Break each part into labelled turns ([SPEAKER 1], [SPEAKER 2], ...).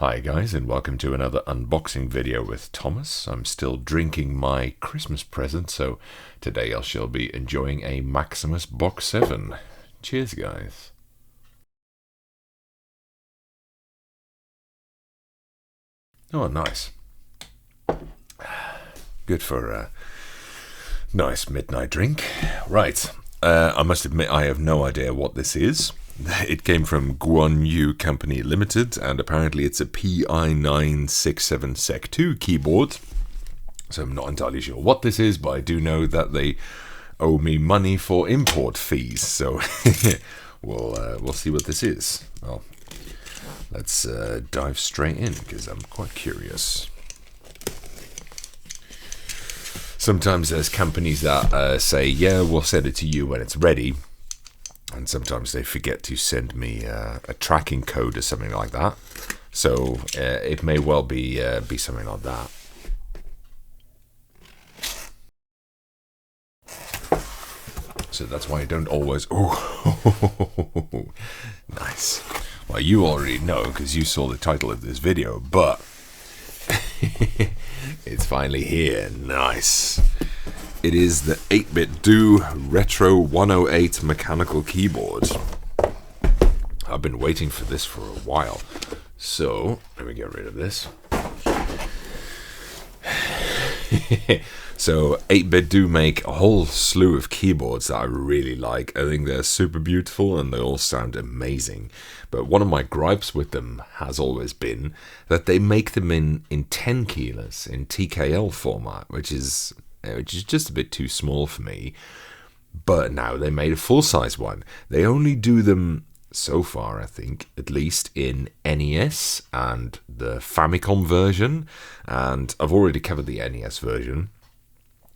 [SPEAKER 1] Hi guys, and welcome to another unboxing video with Thomas. I'm still drinking my Christmas present, so today I shall be enjoying a Maximus Box 7. Cheers guys. Oh, nice. Good for a nice midnight drink. Right, I must admit I have no idea what this is. It came from Guan Yu Company Limited, and apparently it's a PI967SEC2 keyboard. So I'm not entirely sure what this is, but I do know that they owe me money for import fees. So we'll see what this is. Well, let's dive straight in because I'm quite curious. Sometimes there's companies that say, yeah, we'll send it to you when it's ready. And sometimes they forget to send me a tracking code or something like that. So it may well be something like that. So that's why I don't always... Oh, nice. Well, you already know because you saw the title of this video, but it's finally here. Nice. It is the 8BitDo Retro 108 mechanical keyboard. I've been waiting for this for a while. So, let me get rid of this. So, 8BitDo make a whole slew of keyboards that I really like. I think they're super beautiful and they all sound amazing. But one of my gripes with them has always been that they make them in 10 keyless, in TKL format, which is just a bit too small for me. But now they made a full-size one. They only do them, so far I think, at least in NES and the Famicom version. And I've already covered the NES version.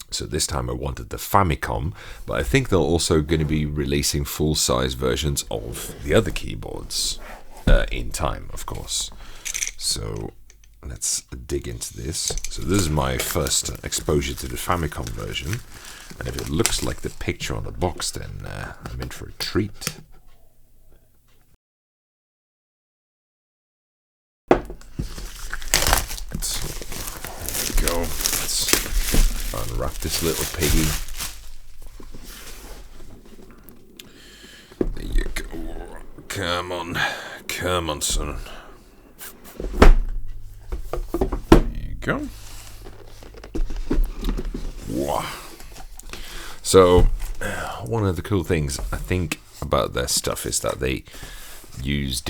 [SPEAKER 1] So this time I wanted the Famicom, but I think they're also going to be releasing full-size versions of the other keyboards in time, of course. So let's dig into this. So this is my first exposure to the Famicom version, and if it looks like the picture on the box, then I'm in for a treat. There we go. Let's unwrap this little piggy. There you go. Come on, son. Go. Wow. So one of the cool things I think about their stuff is that they use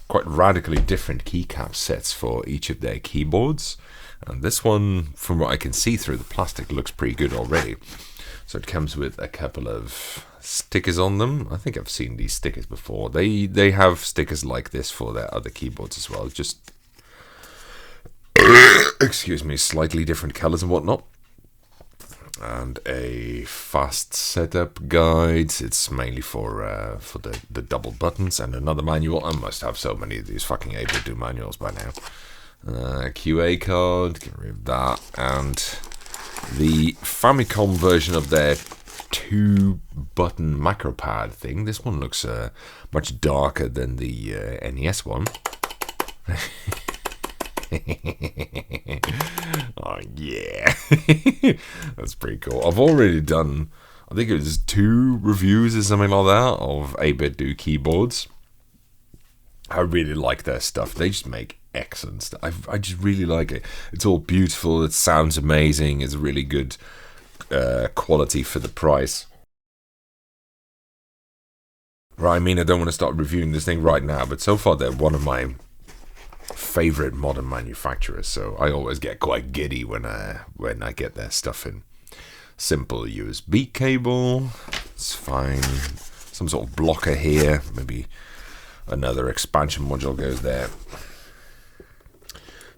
[SPEAKER 1] quite radically different keycap sets for each of their keyboards, and this one, from what I can see through the plastic, looks pretty good already. So it comes with a couple of stickers on them. I think I've seen these stickers before. They have stickers like this for their other keyboards as well, just excuse me, slightly different colors and whatnot. And a fast setup guide. It's mainly for the double buttons, and another manual. I must have so many of these fucking 8BitDo manuals by now. QA card, get rid of that, and the Famicom version of their 2-button macro pad thing. This one looks much darker than the NES one. Oh yeah. That's pretty cool. I've already done, I think it was 2 reviews or something like that of 8BitDo keyboards. I really like their stuff. They just make excellent stuff. I just really like it. It's all beautiful. It sounds amazing. It's really good quality for the price. Right, I mean, I don't want to start reviewing this thing right now, but so far they're one of my favorite modern manufacturers, so I always get quite giddy when I get their stuff in. Simple USB cable, it's fine. Some sort of blocker here, maybe another expansion module goes there.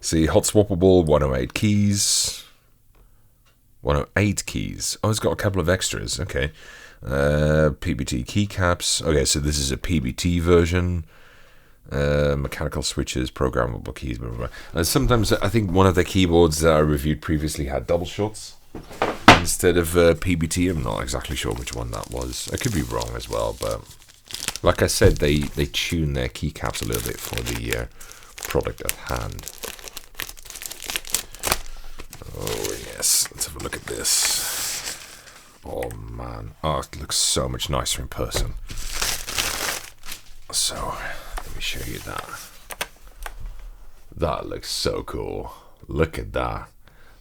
[SPEAKER 1] See, hot swappable 108 keys. 108 keys. Oh, it's got a couple of extras. Okay. PBT keycaps. Okay, so this is a PBT version. Mechanical switches, programmable keys, blah, blah, blah. Sometimes I think one of the keyboards that I reviewed previously had double shots instead of PBT. I'm not exactly sure which one that was. I could be wrong as well, but like I said, they tune their keycaps a little bit for product at hand. Oh yes, let's have a look at this. Oh man, oh, it looks so much nicer in person. So, let me show you that. That looks so cool. Look at that.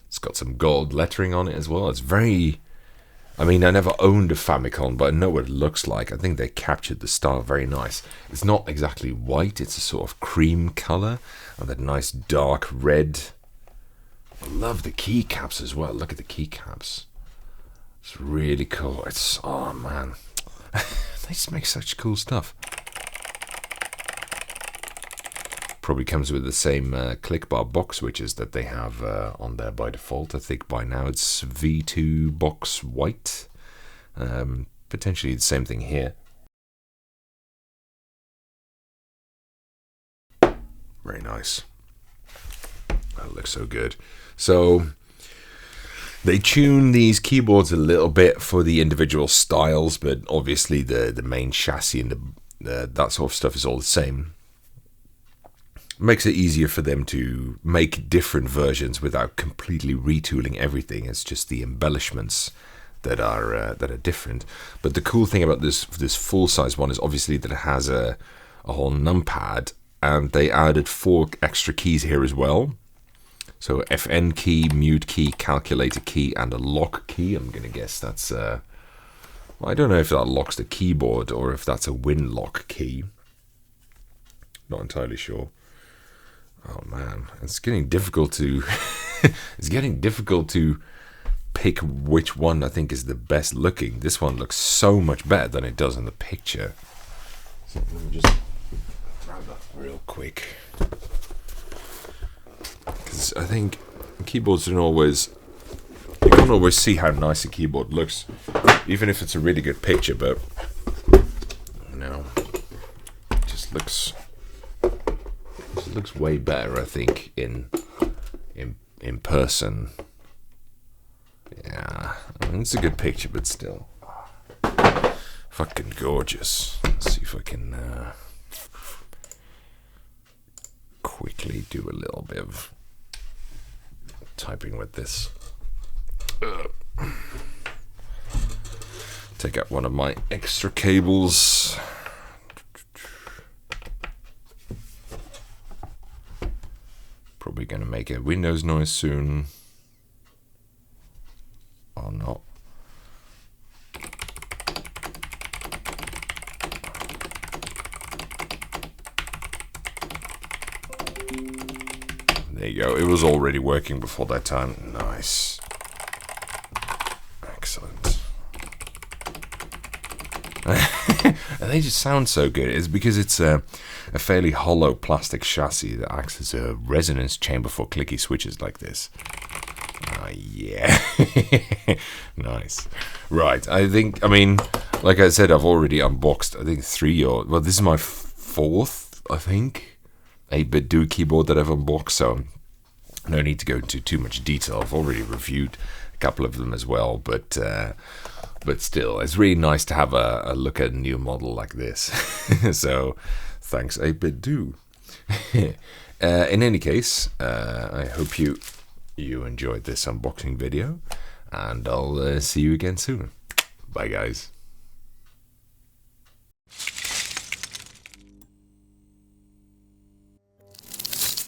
[SPEAKER 1] It's got some gold lettering on it as well. It's very... I mean, I never owned a Famicom, but I know what it looks like. I think they captured the style very nice. It's not exactly white. It's a sort of cream color. And that nice dark red. I love the keycaps as well. Look at the keycaps. It's really cool. It's... Oh, man. They just make such cool stuff. Probably comes with the same click bar box switches that they have on there by default. I think by now it's V2 box white. Potentially the same thing here. Very nice. That looks so good. So they tune these keyboards a little bit for the individual styles, but obviously the main chassis and that sort of stuff is all the same. Makes it easier for them to make different versions without completely retooling everything. It's just the embellishments that are different. But the cool thing about this full-size one is obviously that it has a whole numpad, and they added 4 extra keys here as well. So FN key, mute key, calculator key, and a lock key. I'm gonna guess that's well, I don't know if that locks the keyboard or if that's a win lock key. Not entirely sure. Oh man, it's getting difficult to it's getting difficult to pick which one I think is the best looking. This one looks so much better than it does in the picture. So let me just grab that real quick, because I think keyboards don't always, you can't always see how nice a keyboard looks, even if it's a really good picture. But you know, it just looks way better, I think, in person. Yeah, I mean, it's a good picture, but still, fucking gorgeous. Let's see if I can quickly do a little bit of typing with this. Take out one of my extra cables. Probably going to make a Windows noise soon. Or not. There you go. It was already working before that time. Nice. Excellent. And they just sound so good. It's because it's a fairly hollow plastic chassis that acts as a resonance chamber for clicky switches like this. Yeah. Nice. Right. I mean, like I said, I've already unboxed, I think 3 or... Well, this is my 4th, I think, 8BitDo keyboard that I've unboxed, so no need to go into too much detail. I've already reviewed a couple of them as well, but still, it's really nice to have a look at a new model like this. So, thanks 8BitDo. In any case, I hope you enjoyed this unboxing video, and I'll see you again soon. Bye, guys.